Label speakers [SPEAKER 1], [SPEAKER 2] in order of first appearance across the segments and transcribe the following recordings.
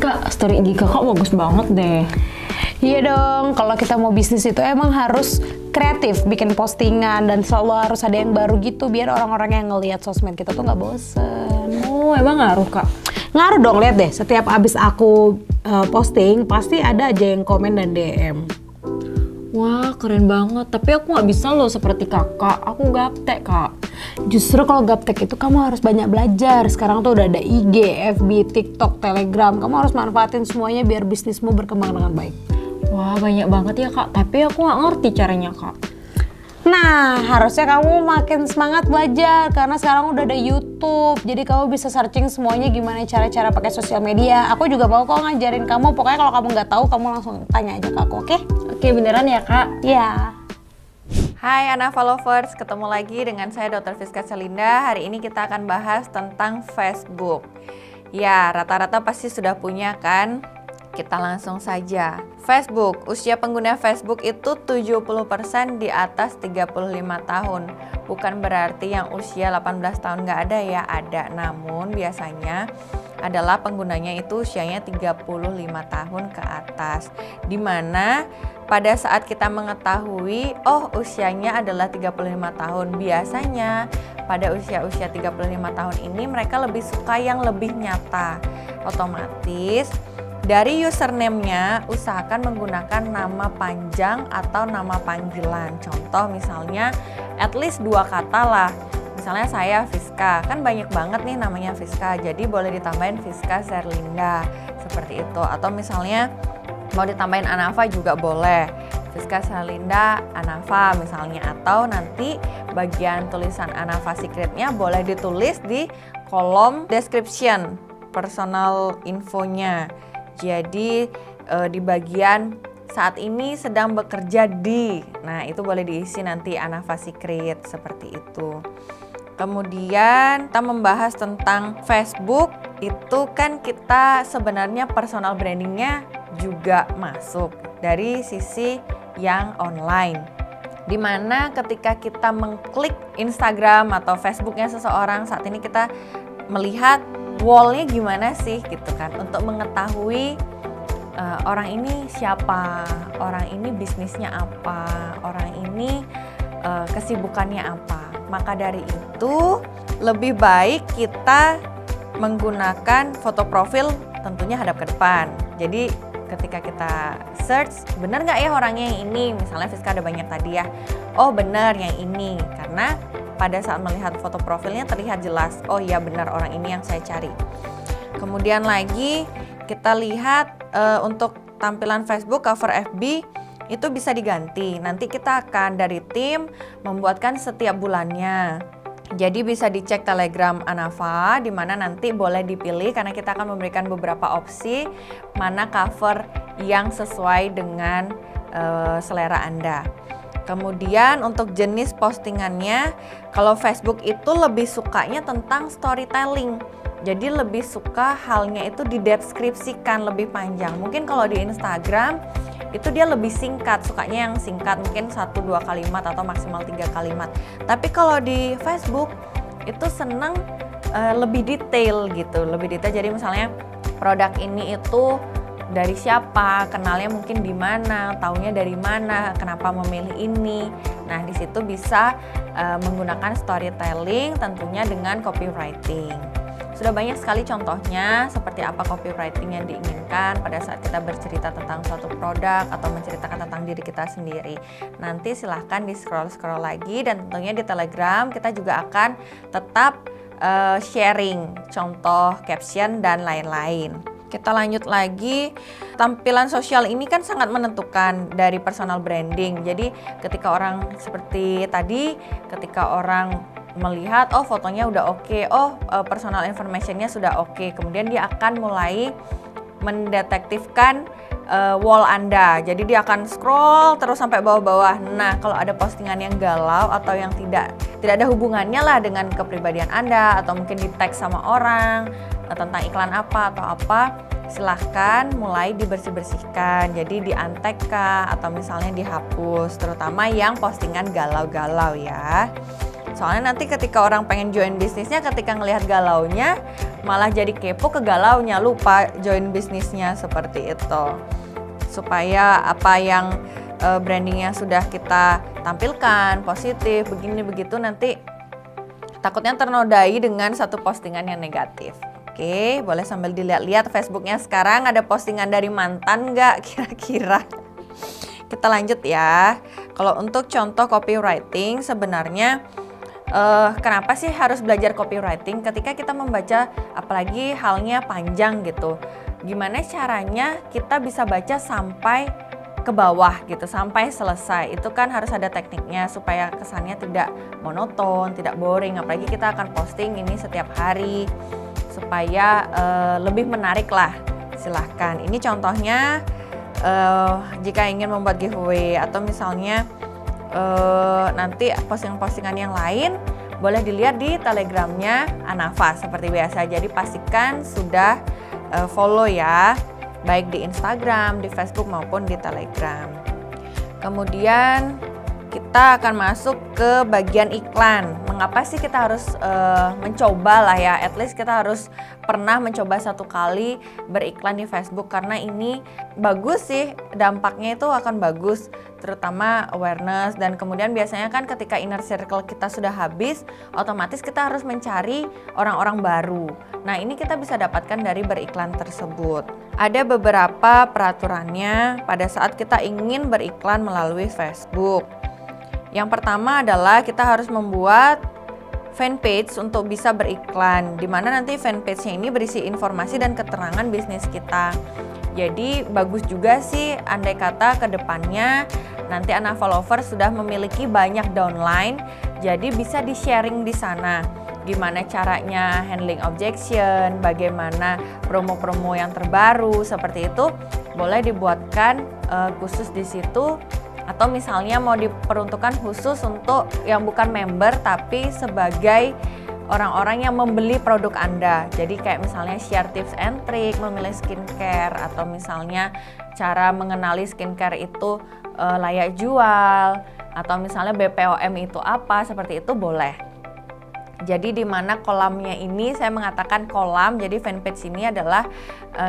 [SPEAKER 1] Kak, story IG kakak bagus banget deh.
[SPEAKER 2] Iya dong, kalau kita mau bisnis itu emang harus kreatif, bikin postingan dan selalu harus ada yang baru gitu biar orang-orang yang ngelihat sosmed kita tuh nggak bosen.
[SPEAKER 1] Oh, emang ngaruh Kak?
[SPEAKER 2] Ngaruh dong, lihat deh. Setiap abis aku posting pasti ada aja yang komen dan DM.
[SPEAKER 1] Wah, keren banget. Tapi aku nggak bisa loh seperti kakak. Aku gaptek Kak.
[SPEAKER 2] Justru kalau gaptek itu kamu harus banyak belajar. Sekarang tuh udah ada IG, FB, TikTok, Telegram. Kamu harus manfaatin semuanya biar bisnismu berkembang dengan baik.
[SPEAKER 1] Wah, banyak banget ya Kak. Tapi aku nggak ngerti caranya Kak.
[SPEAKER 2] Nah, harusnya kamu makin semangat belajar karena sekarang udah ada YouTube. Jadi kamu bisa searching semuanya gimana cara-cara pakai sosial media. Aku juga mau kok ngajarin kamu. Pokoknya kalau kamu nggak tahu, kamu langsung tanya aja ke aku, oke?
[SPEAKER 1] Oke, beneran ya Kak?
[SPEAKER 2] Iya.
[SPEAKER 3] Hai Anafa Lovers, ketemu lagi dengan saya Dr. Fiska Celinda. Hari ini kita akan bahas tentang Facebook. Ya, rata-rata pasti sudah punya kan? Kita langsung saja. Facebook, usia pengguna Facebook itu 70% di atas 35 tahun. Bukan berarti yang usia 18 tahun nggak ada ya, ada. Namun biasanya adalah penggunanya itu usianya 35 tahun ke atas. Dimana pada saat kita mengetahui, oh usianya adalah 35 tahun, biasanya pada usia-usia 35 tahun ini mereka lebih suka yang lebih nyata. Otomatis dari username-nya usahakan menggunakan nama panjang atau nama panggilan. Contoh misalnya at least 2 kata lah. Misalnya saya Fiska, kan banyak banget nih namanya Fiska, jadi boleh ditambahin Fiska Zerlinda seperti itu. Atau misalnya mau ditambahin Anafa juga boleh, Fiska Zerlinda Anafa misalnya. Atau nanti bagian tulisan Anafa Secret-nya boleh ditulis di kolom description personal infonya. Jadi di bagian saat ini sedang bekerja di, nah itu boleh diisi nanti Anafa Secret seperti itu. Kemudian kita membahas tentang Facebook, itu kan kita sebenarnya personal brandingnya juga masuk dari sisi yang online. Dimana ketika kita mengklik Instagram atau Facebooknya seseorang, saat ini kita melihat wall-nya gimana sih gitu kan, untuk mengetahui orang ini siapa, orang ini bisnisnya apa, orang ini kesibukannya apa. Maka dari itu lebih baik kita menggunakan foto profil tentunya hadap ke depan. Jadi ketika kita search, benar nggak ya orangnya yang ini, misalnya Fiska ada banyak tadi ya, oh benar yang ini, karena pada saat melihat foto profilnya terlihat jelas, oh iya benar orang ini yang saya cari. Kemudian lagi kita lihat untuk tampilan Facebook, cover FB itu bisa diganti. Nanti kita akan dari tim membuatkan setiap bulannya. Jadi bisa dicek Telegram Anafa, di mana nanti boleh dipilih karena kita akan memberikan beberapa opsi mana cover yang sesuai dengan selera Anda. Kemudian untuk jenis postingannya, kalau Facebook itu lebih sukanya tentang storytelling. Jadi lebih suka halnya itu dideskripsikan lebih panjang. Mungkin kalau di Instagram itu dia lebih singkat, sukanya yang singkat, mungkin 1-2 kalimat atau maksimal 3 kalimat. Tapi kalau di Facebook itu senang lebih detail gitu, lebih detail. Jadi misalnya produk ini itu dari siapa, kenalnya mungkin di mana, taunya dari mana, kenapa memilih ini. Nah, di situ bisa menggunakan storytelling tentunya dengan copywriting. Sudah banyak sekali contohnya seperti apa copywriting yang diinginkan pada saat kita bercerita tentang suatu produk atau menceritakan tentang diri kita sendiri. Nanti silahkan di scroll lagi, dan tentunya di Telegram kita juga akan tetap sharing contoh, caption, dan lain-lain. Kita lanjut lagi, tampilan sosial ini kan sangat menentukan dari personal branding. Jadi ketika orang seperti tadi, ketika orang melihat oh fotonya udah oke, oh personal informationnya sudah oke, kemudian dia akan mulai mendetektifkan wall Anda. Jadi dia akan scroll terus sampai bawah-bawah. Nah, kalau ada postingan yang galau atau yang tidak ada hubungannya lah dengan kepribadian Anda, atau mungkin di tag sama orang tentang iklan apa atau apa, silahkan mulai dibersih-bersihkan. Jadi di-untag kah, atau misalnya dihapus, terutama yang postingan galau-galau ya. Soalnya nanti ketika orang pengen join bisnisnya, ketika ngelihat galaunya malah jadi kepo ke galaunya, lupa join bisnisnya, seperti itu. Supaya apa yang brandingnya sudah kita tampilkan positif begini begitu, nanti takutnya ternodai dengan satu postingan yang negatif. Oke, boleh sambil dilihat-lihat Facebooknya sekarang ada postingan dari mantan nggak kira-kira? Kita lanjut ya. Kalau untuk contoh copywriting, sebenarnya kenapa sih harus belajar copywriting? Ketika kita membaca, apalagi halnya panjang gitu, gimana caranya kita bisa baca sampai ke bawah gitu, sampai selesai. Itu kan harus ada tekniknya supaya kesannya tidak monoton, tidak boring. Apalagi kita akan posting ini setiap hari, supaya lebih menarik lah. Silahkan. Ini contohnya jika ingin membuat giveaway atau misalnya nanti postingan-postingan yang lain boleh dilihat di telegramnya Anafa seperti biasa. Jadi pastikan sudah follow ya, baik di Instagram, di Facebook maupun di Telegram. Kemudian kita akan masuk ke bagian iklan. Mengapa sih kita harus mencoba lah ya, at least kita harus pernah mencoba satu kali beriklan di Facebook, karena ini bagus sih, dampaknya itu akan bagus, terutama awareness. Dan kemudian biasanya kan ketika inner circle kita sudah habis, otomatis kita harus mencari orang-orang baru. Nah, ini kita bisa dapatkan dari beriklan tersebut. Ada beberapa peraturannya pada saat kita ingin beriklan melalui Facebook. Yang pertama adalah kita harus membuat fanpage untuk bisa beriklan, di mana nanti fanpage-nya ini berisi informasi dan keterangan bisnis kita. Jadi bagus juga sih andai kata ke depannya nanti Anafa Lovers sudah memiliki banyak downline, jadi bisa di-sharing di sana. Gimana caranya handling objection, bagaimana promo-promo yang terbaru, seperti itu boleh dibuatkan khusus di situ. Atau misalnya mau diperuntukkan khusus untuk yang bukan member tapi sebagai orang-orang yang membeli produk Anda. Jadi kayak misalnya share tips and trick memilih skincare, atau misalnya cara mengenali skincare itu layak jual, atau misalnya BPOM itu apa, seperti itu boleh. Jadi di mana kolamnya ini saya mengatakan kolam, jadi fanpage ini adalah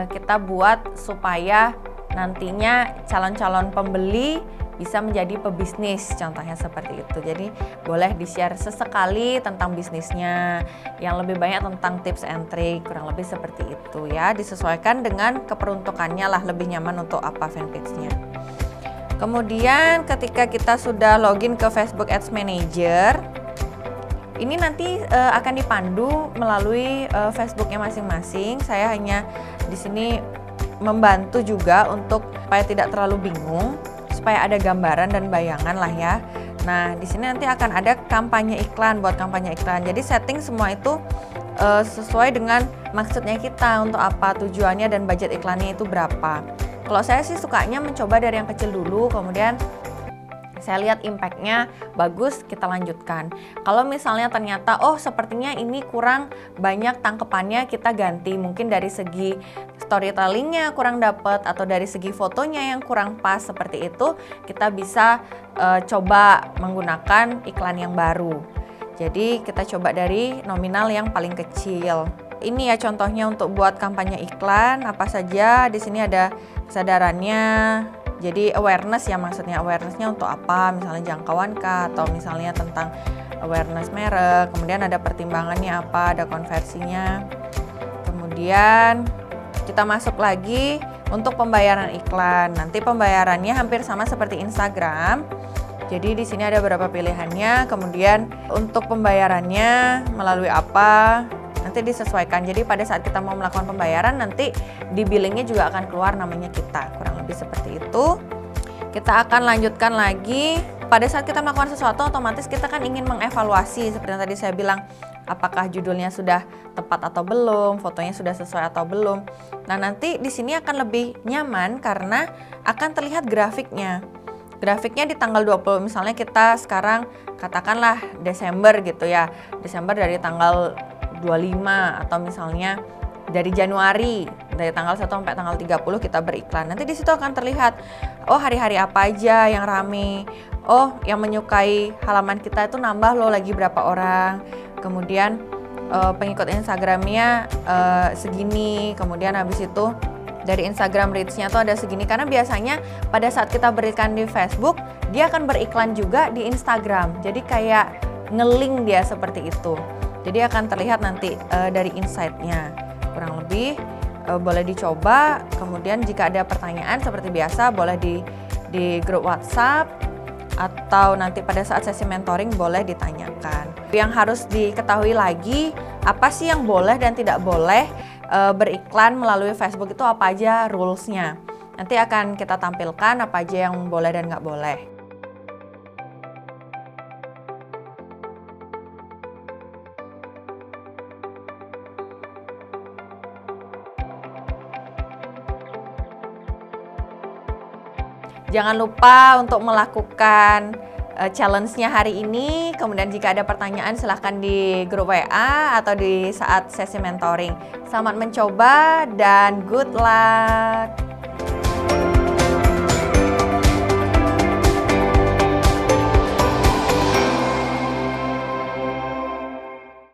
[SPEAKER 3] kita buat supaya nantinya calon-calon pembeli bisa menjadi pebisnis, contohnya seperti itu. Jadi boleh di-share sesekali tentang bisnisnya, yang lebih banyak tentang tips and trick, kurang lebih seperti itu ya. Disesuaikan dengan keperuntukannya lah, lebih nyaman untuk apa fanpage-nya. Kemudian ketika kita sudah login ke Facebook Ads Manager, ini nanti akan dipandu melalui Facebook-nya masing-masing. Saya hanya di sini membantu juga untuk supaya tidak terlalu bingung, supaya ada gambaran dan bayangan lah ya. Nah, di sini nanti akan ada kampanye iklan, buat kampanye iklan. Jadi setting semua itu sesuai dengan maksudnya kita, untuk apa tujuannya dan budget iklannya itu berapa. Kalau saya sih sukanya mencoba dari yang kecil dulu, kemudian saya lihat impact-nya bagus, kita lanjutkan. Kalau misalnya ternyata sepertinya ini kurang banyak tangkepannya, kita ganti. Mungkin dari segi storytelling-nya kurang dapat, atau dari segi fotonya yang kurang pas, seperti itu kita bisa coba menggunakan iklan yang baru. Jadi kita coba dari nominal yang paling kecil. Ini ya contohnya untuk buat kampanye iklan, apa saja. Di sini ada kesadarannya. Jadi awareness ya, maksudnya awarenessnya untuk apa, misalnya jangkauan kah, atau misalnya tentang awareness merek. Kemudian ada pertimbangannya apa, ada konversinya. Kemudian kita masuk lagi untuk pembayaran iklan. Nanti pembayarannya hampir sama seperti Instagram. Jadi di sini ada beberapa pilihannya. Kemudian untuk pembayarannya melalui apa, nanti disesuaikan. Jadi pada saat kita mau melakukan pembayaran, nanti di billingnya juga akan keluar namanya kita, kurang lebih seperti itu. Kita akan lanjutkan lagi. Pada saat kita melakukan sesuatu, otomatis kita kan ingin mengevaluasi, seperti yang tadi saya bilang, apakah judulnya sudah tepat atau belum, fotonya sudah sesuai atau belum. Nah, nanti di sini akan lebih nyaman karena akan terlihat grafiknya. Grafiknya di tanggal 20, misalnya kita sekarang katakanlah Desember gitu ya. Desember dari tanggal 25, atau misalnya dari Januari, dari tanggal 1 sampai tanggal 30 kita beriklan. Nanti di situ akan terlihat, oh hari-hari apa aja yang rame, oh yang menyukai halaman kita itu nambah loh lagi berapa orang, kemudian pengikut Instagramnya segini, kemudian habis itu dari Instagram reach-nya tuh ada segini, karena biasanya pada saat kita beriklan di Facebook, dia akan beriklan juga di Instagram, jadi kayak nge-link dia seperti itu. Jadi akan terlihat nanti dari insight-nya. Kurang lebih boleh dicoba, kemudian jika ada pertanyaan seperti biasa boleh di grup WhatsApp, atau nanti pada saat sesi mentoring boleh ditanyakan. Yang harus diketahui lagi, apa sih yang boleh dan tidak boleh beriklan melalui Facebook itu, apa aja rules-nya. Nanti akan kita tampilkan apa aja yang boleh dan nggak boleh. Jangan lupa untuk melakukan challenge-nya hari ini. Kemudian jika ada pertanyaan silahkan di grup WA atau di saat sesi mentoring. Selamat mencoba dan good luck!